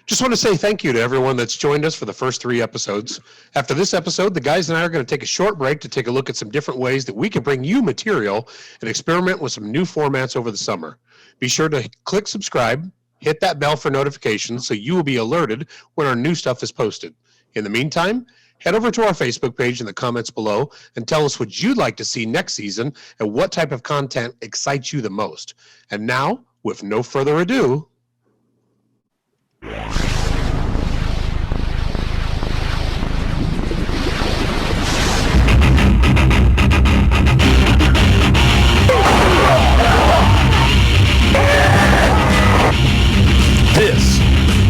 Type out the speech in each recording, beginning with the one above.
Just want to say thank you to everyone that's joined us for the first 3 episodes. After this episode, the guys and I are going to take a short break to take a look at some different ways that we can bring you material and experiment with some new formats over the summer. Be sure to click subscribe, hit that bell for notifications so you will be alerted when our new stuff is posted. In the meantime, head over to our Facebook page in the comments below and tell us what you'd like to see next season and what type of content excites you the most. And now, with no further ado, this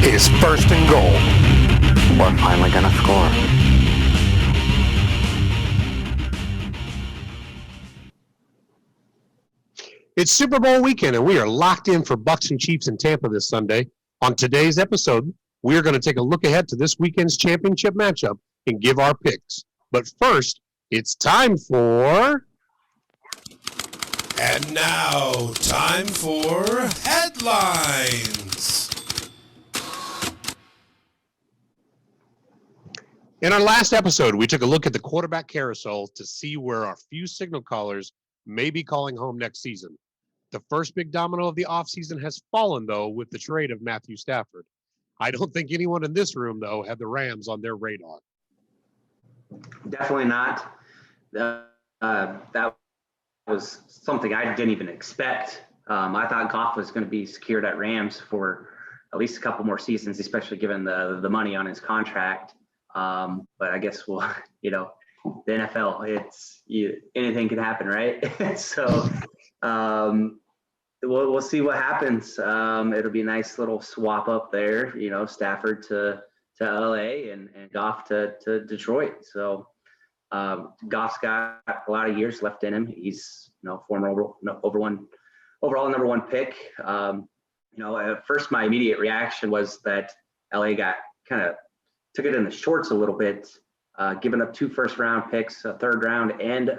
is First and Goal. We're finally gonna score. It's Super Bowl weekend, and we are locked in for Bucs and Chiefs in Tampa this Sunday. On today's episode, we are going to take a look ahead to this weekend's championship matchup and give our picks. But first, it's time for... And now, time for headlines. In our last episode, we took a look at the quarterback carousel to see where our few signal callers may be calling home next season. The first big domino of the offseason has fallen, though, with the trade of Matthew Stafford. I don't think anyone in this room, though, had the Rams on their radar. Definitely not. That was something I didn't even expect. I thought Goff was going to be secured at Rams for at least a couple more seasons, especially given the money on his contract. But I guess the NFL, anything can happen, right? So we'll see what happens. It'll be a nice little swap up there, Stafford to LA and Goff to Detroit. So Goff's got a lot of years left in him. He's former overall number one pick. At first my immediate reaction was that LA got kind of took it in the shorts a little bit, giving up 2 first-round picks, a third round, and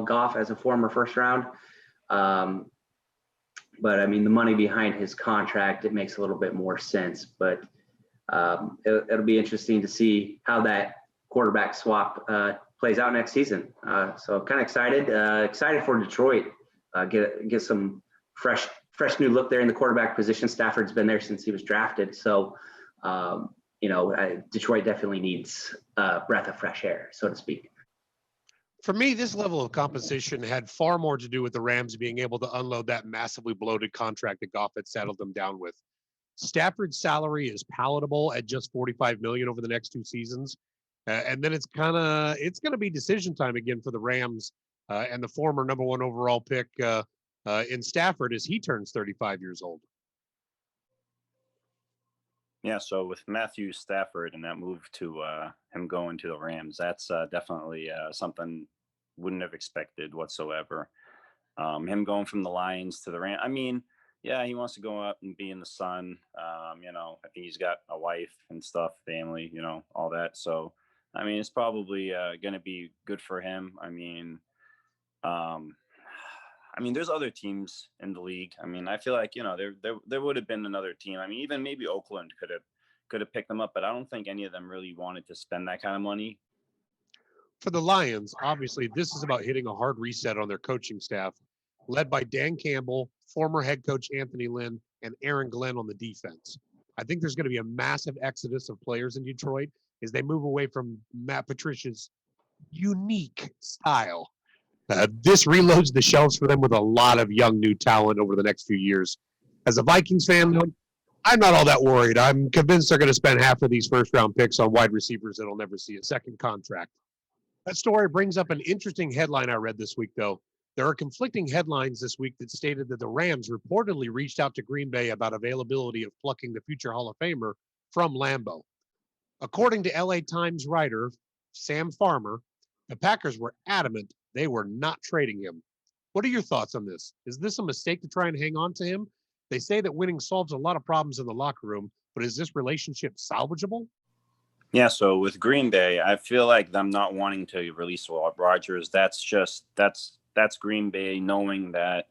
Goff as a former first round. But I mean, the money behind his contract, it makes a little bit more sense. But it'll be interesting to see how that quarterback swap plays out next season. So kind of excited for Detroit. Get some fresh new look there in the quarterback position. Stafford's been there since he was drafted. So Detroit definitely needs a breath of fresh air, so to speak. For me, this level of compensation had far more to do with the Rams being able to unload that massively bloated contract that Goff had saddled them down with. Stafford's salary is palatable at just $45 million over the next 2 seasons. And then it's going to be decision time again for the Rams and the former number 1 overall pick in Stafford as he turns 35 years old. Yeah, so with Matthew Stafford and that move to him going to the Rams, that's definitely something wouldn't have expected whatsoever. Him going from the Lions to the Rams, I mean, yeah, he wants to go up and be in the sun. I think he's got a wife and stuff, family, all that. So, I mean, it's probably going to be good for him. I mean, there's other teams in the league. I mean, I feel like, there would have been another team. I mean, even maybe Oakland could have picked them up, but I don't think any of them really wanted to spend that kind of money. For the Lions, obviously, this is about hitting a hard reset on their coaching staff, led by Dan Campbell, former head coach Anthony Lynn, and Aaron Glenn on the defense. I think there's going to be a massive exodus of players in Detroit as they move away from Matt Patricia's unique style. This reloads the shelves for them with a lot of young new talent over the next few years. As a Vikings fan, though, I'm not all that worried. I'm convinced they're going to spend half of these first-round picks on wide receivers that'll never see a second contract. That story brings up an interesting headline I read this week, though. There are conflicting headlines this week that stated that the Rams reportedly reached out to Green Bay about availability of plucking the future Hall of Famer from Lambeau. According to LA Times writer Sam Farmer, the Packers were adamant they were not trading him. What are your thoughts on this? Is this a mistake to try and hang on to him? They say that winning solves a lot of problems in the locker room, but is this relationship salvageable? Yeah, so with Green Bay, I feel like them not wanting to release Rodgers, that's Green Bay knowing that,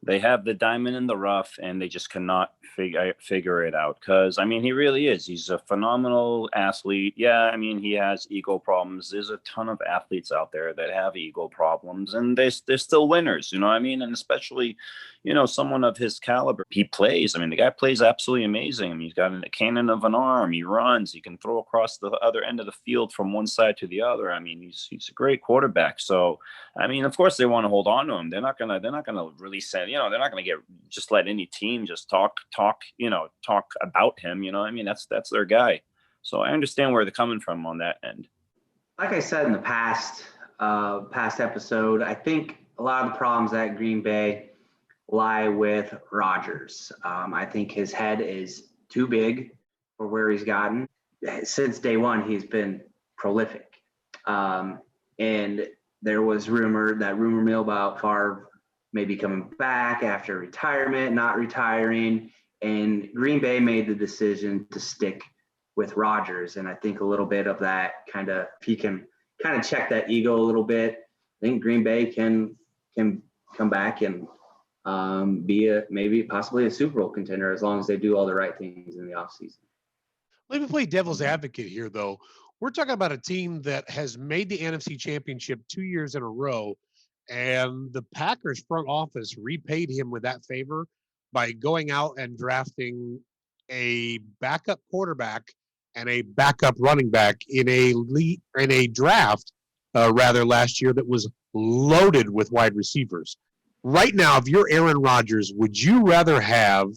They have the diamond in the rough, and they just cannot figure it out. Because I mean, he really is. He's a phenomenal athlete. Yeah, I mean, he has ego problems. There's a ton of athletes out there that have ego problems, and they're still winners. You know what I mean? And especially, someone of his caliber. He plays. I mean, the guy plays absolutely amazing. I mean, he's got a cannon of an arm. He runs. He can throw across the other end of the field from one side to the other. I mean, he's a great quarterback. So, I mean, of course, they want to hold on to him. They're not gonna really say, they're not gonna just let any team just talk about him. You know what I mean? That's their guy. So I understand where they're coming from on that end. Like I said in the past episode, I think a lot of the problems at Green Bay lie with Rodgers. I think his head is too big for where he's gotten. Since day one, he's been prolific. And there was rumor mill about Favre maybe coming back after retirement, not retiring. And Green Bay made the decision to stick with Rodgers. And I think a little bit of that if he can kind of check that ego a little bit, I think Green Bay can come back and be possibly a Super Bowl contender as long as they do all the right things in the offseason. Let me play devil's advocate here, though. We're talking about a team that has made the NFC Championship 2 years in a row, and the Packers front office repaid him with that favor by going out and drafting a backup quarterback and a backup running back in a draft last year that was loaded with wide receivers. Right now, if you're Aaron Rodgers, would you rather have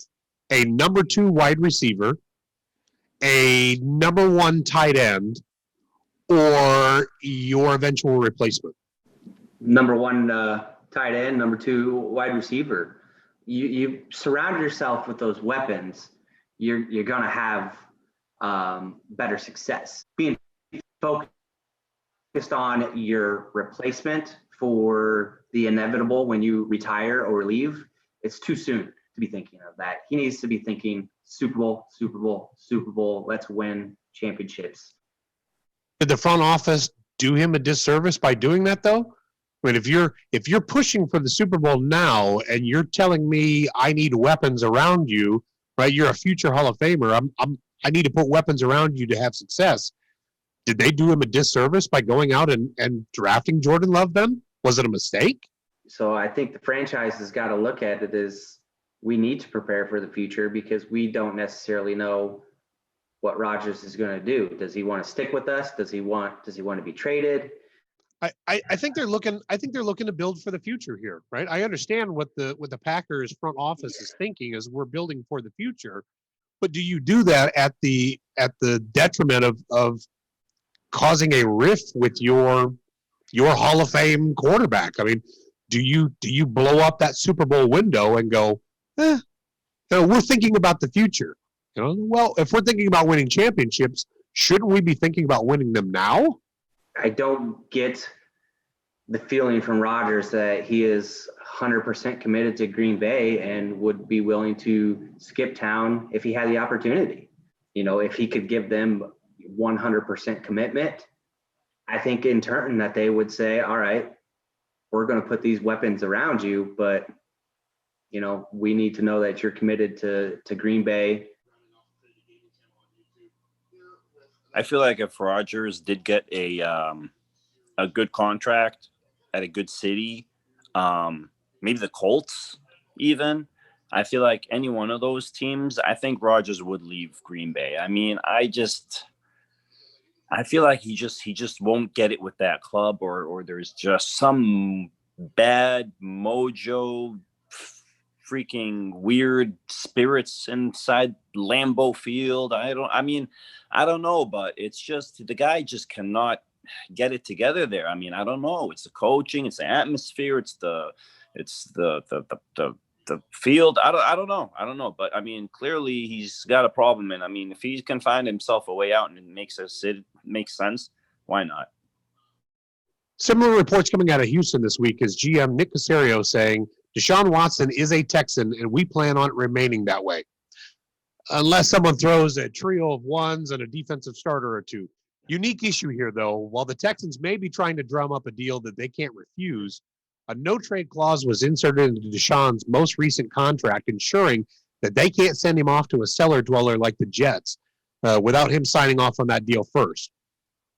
a number 2 wide receiver, a number 1 tight end, or your eventual replacement? Number 1 tight end, number 2 wide receiver. You surround yourself with those weapons, you're going to have better success. Being focused on your replacement for the inevitable when you retire or leave, it's too soon to be thinking of that. He needs to be thinking Super Bowl, Super Bowl, Super Bowl. Let's win championships. Did the front office do him a disservice by doing that, though? I mean, if you're pushing for the Super Bowl now and you're telling me I need weapons around you, right? You're a future Hall of Famer. I need to put weapons around you to have success. Did they do him a disservice by going out and drafting Jordan Love then? Was it a mistake? So I think the franchise has got to look at it as we need to prepare for the future because we don't necessarily know what Rodgers is going to do. Does he want to stick with us? Does he want to be traded? I think they're looking to build for the future here, right? I understand what the Packers front office is thinking as we're building for the future, but do you do that at the detriment of causing a rift with your Hall of Fame quarterback? I mean, do you blow up that Super Bowl window and go, we're thinking about the future? Well, if we're thinking about winning championships, shouldn't we be thinking about winning them now? I don't get the feeling from Rodgers that he is 100% committed to Green Bay and would be willing to skip town if he had the opportunity. If he could give them 100% commitment, I think in turn that they would say, all right, we're going to put these weapons around you, but we need to know that you're committed to Green Bay. I feel like if Rodgers did get a good contract at a good city, maybe the Colts even, I feel like any one of those teams, I think Rodgers would leave Green Bay. I mean, I feel like he just won't get it with that club, or there's just some bad mojo, freaking weird spirits inside Lambeau Field. I don't know, but it's just the guy just cannot get it together there. I mean, I don't know. It's the coaching, it's the atmosphere, it's the field. I don't know. But I mean, clearly he's got a problem. And I mean, if he can find himself a way out and it makes sense, why not? Similar reports coming out of Houston this week is GM Nick Caserio saying Deshaun Watson is a Texan and we plan on it remaining that way. Unless someone throws a trio of ones and a defensive starter or two. Unique issue here, though. While the Texans may be trying to drum up a deal that they can't refuse, A no-trade clause was inserted into Deshaun's most recent contract, ensuring that they can't send him off to a cellar dweller like the Jets without him signing off on that deal first.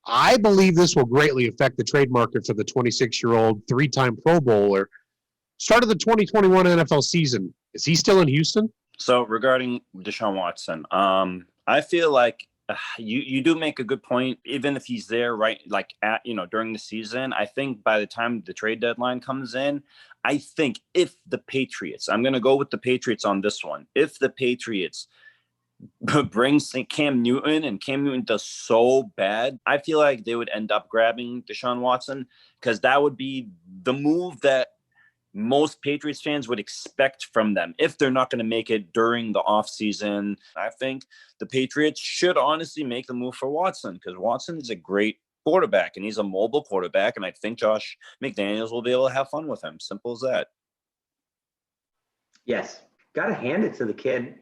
I believe this will greatly affect the trade market for the 26-year-old three-time Pro Bowler. Start of the 2021 NFL season. Is he still in Houston? So regarding Deshaun Watson, I feel like you do make a good point. Even if he's there, right, like during the season, I think by the time the trade deadline comes in, I think if the Patriots, I'm going to go with the Patriots on this one. If the Patriots brings Cam Newton and Cam Newton does so bad, I feel like they would end up grabbing Deshaun Watson, because that would be the move that most Patriots fans would expect from them if they're not going to make it during the offseason. I think the Patriots should honestly make the move for Watson, because Watson is a great quarterback and he's a mobile quarterback. And I think Josh McDaniels will be able to have fun with him. Simple as that. Yes. Got to hand it to the kid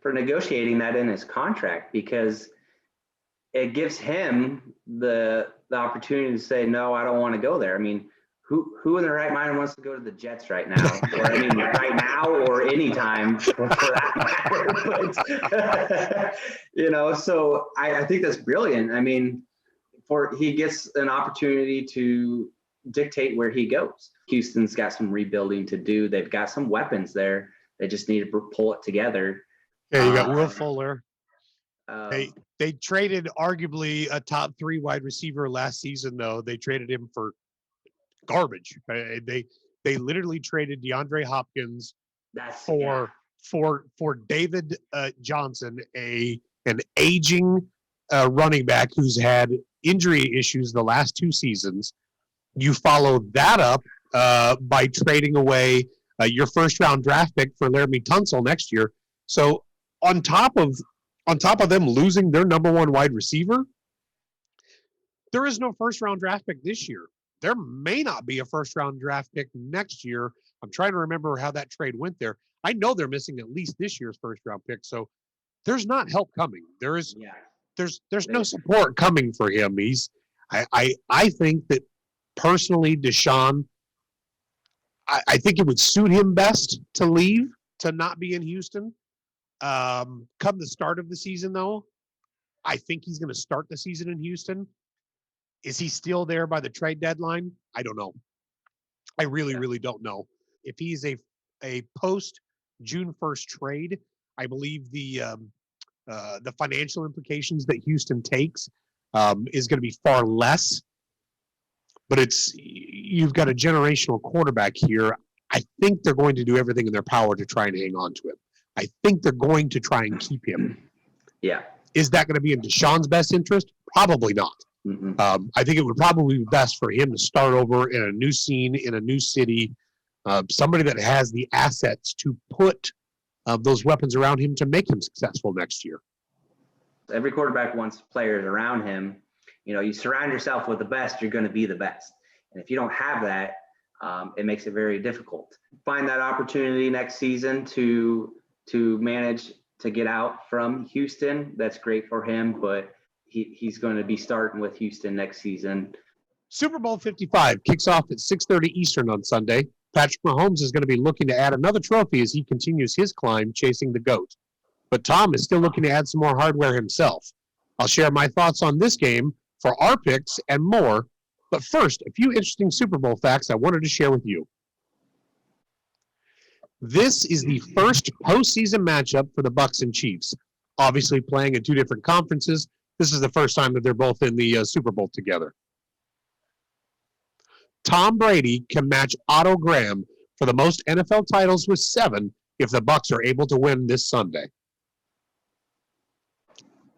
for negotiating that in his contract, because it gives him the opportunity to say, no, I don't want to go there. I mean, who in their right mind wants to go to the Jets right now? Or I mean, right now or anytime for that matter. So I think that's brilliant. I mean, he gets an opportunity to dictate where he goes. Houston's got some rebuilding to do. They've got some weapons there. They just need to pull it together. Yeah, you got Will Fuller. They traded arguably a top 3 wide receiver last season, though. They traded him for garbage. They literally traded DeAndre Hopkins for David Johnson, an aging running back who's had injury issues the last 2 seasons. You follow that up by trading away your first-round draft pick for Laramie Tunsil next year. So on top of them losing their number 1 wide receiver, there is no first-round draft pick this year. There may not be a first-round draft pick next year. I'm trying to remember how that trade went there. I know they're missing at least this year's first-round pick, so there's not help coming. There's no support coming for him. I think that personally, Deshaun, I think it would suit him best to leave, to not be in Houston. Come the start of the season, though, I think he's going to start the season in Houston. Is he still there by the trade deadline? I don't know. I really don't know. If he's a post June 1st trade, I believe the financial implications that Houston takes is going to be far less. But you've got a generational quarterback here. I think they're going to do everything in their power to try and hang on to him. I think they're going to try and keep him. Yeah. Is that going to be in Deshaun's best interest? Probably not. Mm-hmm. I think it would probably be best for him to start over in a new scene, in a new city, somebody that has the assets to put those weapons around him to make him successful next year. Every quarterback wants players around him. You surround yourself with the best, you're going to be the best. And if you don't have that, it makes it very difficult. Find that opportunity next season to manage to get out from Houston. That's great for him, but he's going to be starting with Houston next season. Super Bowl 55 kicks off at 6:30 Eastern on Sunday. Patrick Mahomes is going to be looking to add another trophy as he continues his climb chasing the GOAT. But Tom is still looking to add some more hardware himself. I'll share my thoughts on this game for our picks and more. But first, a few interesting Super Bowl facts I wanted to share with you. This is the first postseason matchup for the Bucs and Chiefs. Obviously playing in 2 different conferences, this is the first time that they're both in the Super Bowl together. Tom Brady can match Otto Graham for the most NFL titles with 7 if the Bucs are able to win this Sunday.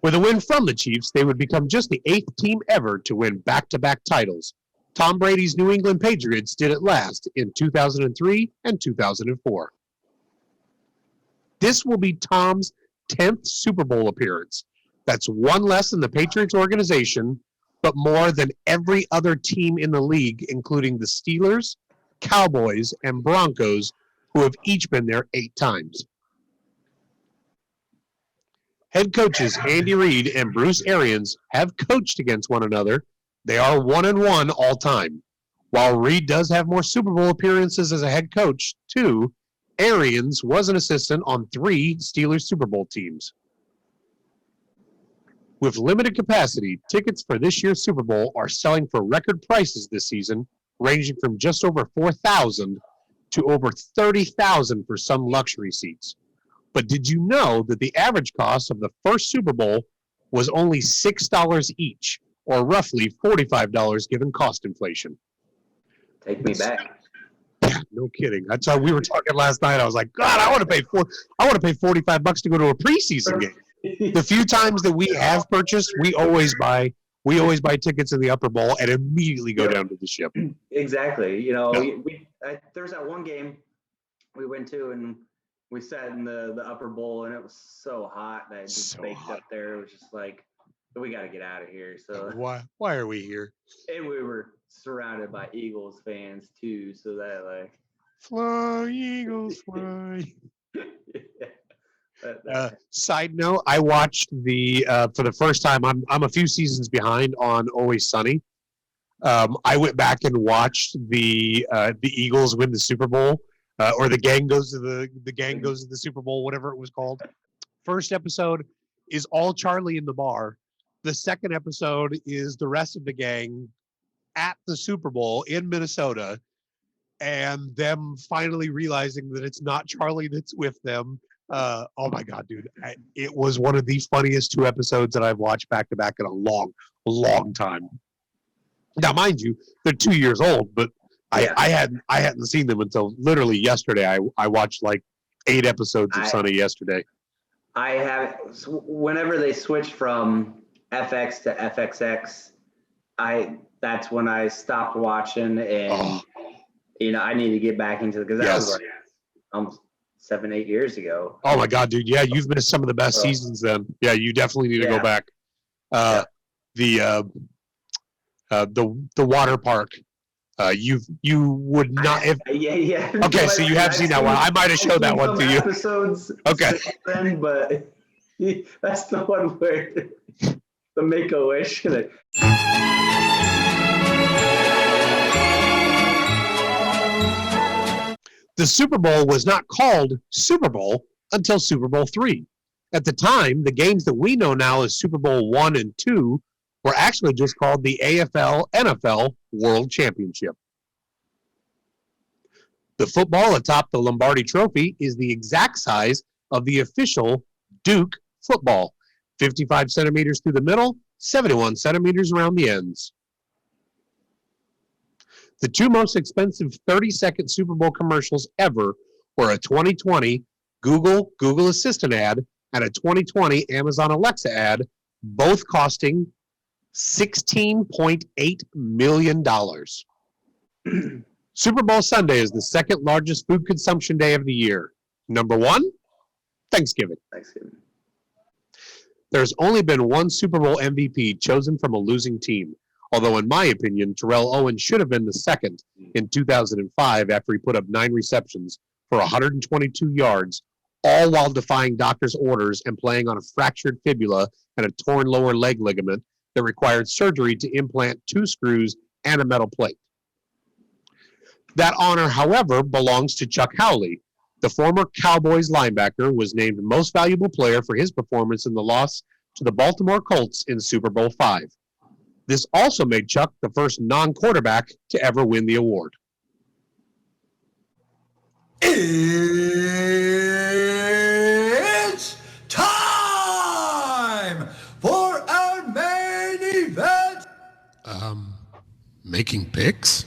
With a win from the Chiefs, they would become just the 8th team ever to win back-to-back titles. Tom Brady's New England Patriots did it last in 2003 and 2004. This will be Tom's 10th Super Bowl appearance. That's 1 less than the Patriots organization, but more than every other team in the league, including the Steelers, Cowboys, and Broncos, who have each been there 8 times. Head coaches Andy Reid and Bruce Arians have coached against one another. They are 1-1 all time. While Reed does have more Super Bowl appearances as a head coach, too, Arians was an assistant on 3 Steelers Super Bowl teams. With limited capacity, tickets for this year's Super Bowl are selling for record prices this season, ranging from just over $4,000 to over $30,000 for some luxury seats. But did you know that the average cost of the first Super Bowl was only $6 each, or roughly $45 given cost inflation? Take me back. Yeah, no kidding. That's how we were talking last night. I was like, God, I want to pay $45 to go to a preseason game. The few times that we have purchased, we always buy tickets in the upper bowl and immediately go down to the ship. Exactly. You know, Yeah. there's that one game we went to and we sat in the upper bowl and it was so hot that it just So baked hot. up there. It was just like, we got to get out of here. So, Why are we here? and we were surrounded by Eagles fans too. So that like, Fly, Eagles, fly. that- Side note, I watched for the first time. I'm a few seasons behind on Always Sunny. I went back and watched the Eagles win the Super Bowl, or the gang goes to the Super Bowl, whatever it was called. First episode is all Charlie in the bar. The second episode is the rest of the gang at the Super Bowl in Minnesota, and them finally realizing that it's not Charlie that's with them. Oh my God, dude. It was one of the funniest 2 episodes that I've watched back to back in a long time. Now, mind you, they're 2 years old, but Yeah. I hadn't seen them until literally yesterday. I watched like 8 episodes of Sunny yesterday. I have, whenever they switched from FX to FXX, that's when I stopped watching and, I need to get back into it because that was like almost 7-8 years ago. Oh my God, dude. Yeah, you've missed some of the best seasons then. Yeah, you definitely need to go back. The water park. You would not if Yeah. okay, so you have seen that one. I might have showed that one to you. Episodes Okay. then, but that's the one where the Make-A-Wish. The Super Bowl was not called Super Bowl until Super Bowl III. At the time, the games that we know now as Super Bowl I and II were actually just called the AFL-NFL World Championship. The football atop the Lombardi Trophy is the exact size of the official Duke football, 55 centimeters through the middle, 71 centimeters around the ends. The 2 most expensive 30-second Super Bowl commercials ever were a 2020 Google Assistant ad and a 2020 Amazon Alexa ad, both costing $16.8 million. Super Bowl Sunday is the second largest food consumption day of the year. Number 1, Thanksgiving. There's only been one Super Bowl MVP chosen from a losing team, although in my opinion, Terrell Owens should have been the second in 2005 after he put up 9 receptions for 122 yards, all while defying doctors' orders and playing on a fractured fibula and a torn lower leg ligament that required surgery to implant 2 screws and a metal plate. That honor, however, belongs to Chuck Howley. The former Cowboys linebacker was named most valuable player for his performance in the loss to the Baltimore Colts in Super Bowl V. This also made Chuck the first non-quarterback to ever win the award. It's time for our main event. Making picks?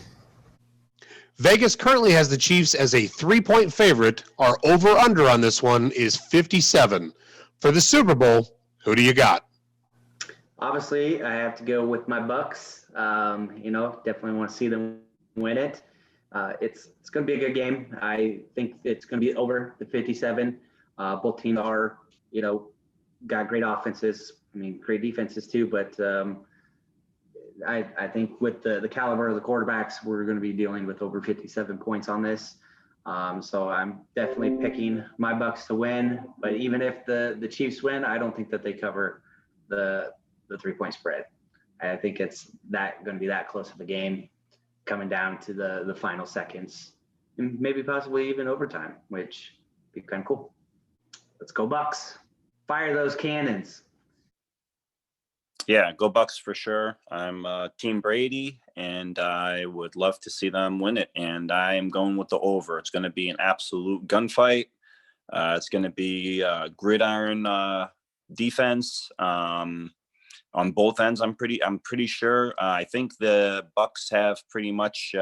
Vegas currently has the Chiefs as a 3-point favorite. Our over-under on this one is 57. For the Super Bowl, who do you got? Obviously, I have to go with my Bucks. Definitely want to see them win it. It's going to be a good game. I think it's going to be over the 57. Both teams are, got great offenses. I mean, great defenses too. But I think with the caliber of the quarterbacks, we're going to be dealing with over 57 points on this. So I'm definitely picking my Bucks to win. But even if the Chiefs win, I don't think that they cover the 3-point spread. I think it's going to be that close of a game. coming down to the final seconds and maybe possibly even overtime, which would be kind of cool. Let's go Bucks. Fire those cannons. Yeah, go Bucks for sure. I'm Team Brady, and I would love to see them win it. And I am going with the over. It's going to be an absolute gunfight. It's going to be gridiron defense on both ends. I'm pretty sure. I think the Bucks have pretty much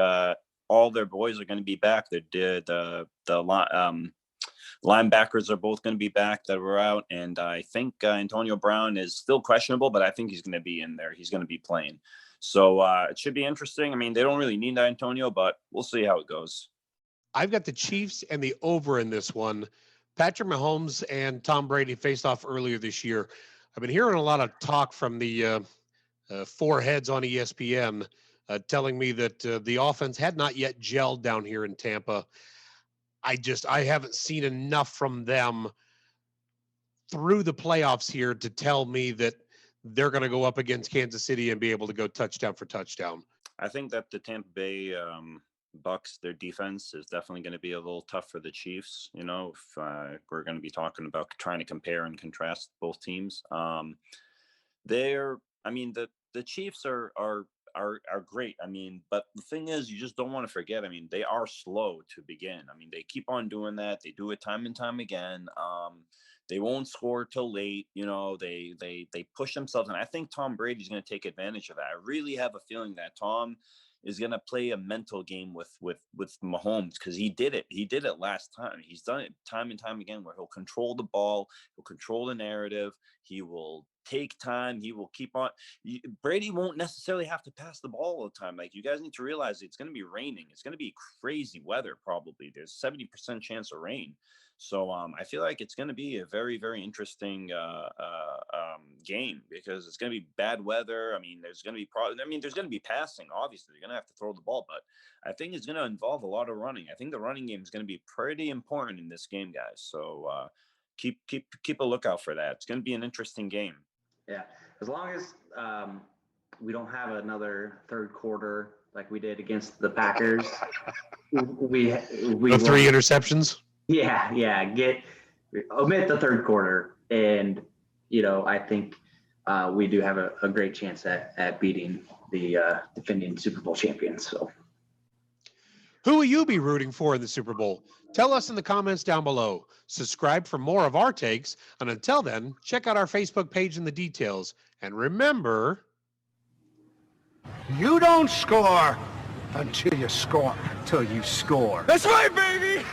all their boys are going to be back. The linebackers are both going to be back that were out. And I think Antonio Brown is still questionable, but I think he's going to be in there. He's going to be playing. So it should be interesting. I mean, they don't really need Antonio, but we'll see how it goes. I've got the Chiefs and the over in this one. Patrick Mahomes and Tom Brady faced off earlier this year. I've been hearing a lot of talk from the four heads on ESPN telling me that the offense had not yet gelled down here in Tampa. I haven't seen enough from them through the playoffs here to tell me that they're going to go up against Kansas City and be able to go touchdown for touchdown. I think that the Tampa Bay Bucks, their defense is definitely going to be a little tough for the Chiefs. You know, if we're going to be talking about trying to compare and contrast both teams, the Chiefs are great. I mean, but the thing is, you just don't want to forget. I mean, they are slow to begin. I mean, they keep on doing that. They do it time and time again. They won't score till late. You know, they push themselves, and I think Tom Brady's going to take advantage of that. I really have a feeling that Tom is going to play a mental game with Mahomes, because he did it. He did it last time. He's done it time and time again, where he'll control the ball, he'll control the narrative, he will take time, he will keep on. Brady won't necessarily have to pass the ball all the time. Like, you guys need to realize it's going to be raining. It's going to be crazy weather probably. There's 70% chance of rain. So I feel like it's going to be a very, very interesting game, because it's going to be bad weather. I mean, there's going to be there's going to be passing. Obviously, you're going to have to throw the ball, but I think it's going to involve a lot of running. I think the running game is going to be pretty important in this game, guys. So keep a lookout for that. It's going to be an interesting game. Yeah, as long as we don't have another third quarter like we did against the Packers, we The three interceptions. Yeah, omit the third quarter, and I think we do have a great chance at beating the defending Super Bowl champions. So, who will you be rooting for in the Super Bowl? Tell us in the comments down below. Subscribe for more of our takes, and until then, check out our Facebook page and the details. And remember, You don't score until you score. That's right, baby!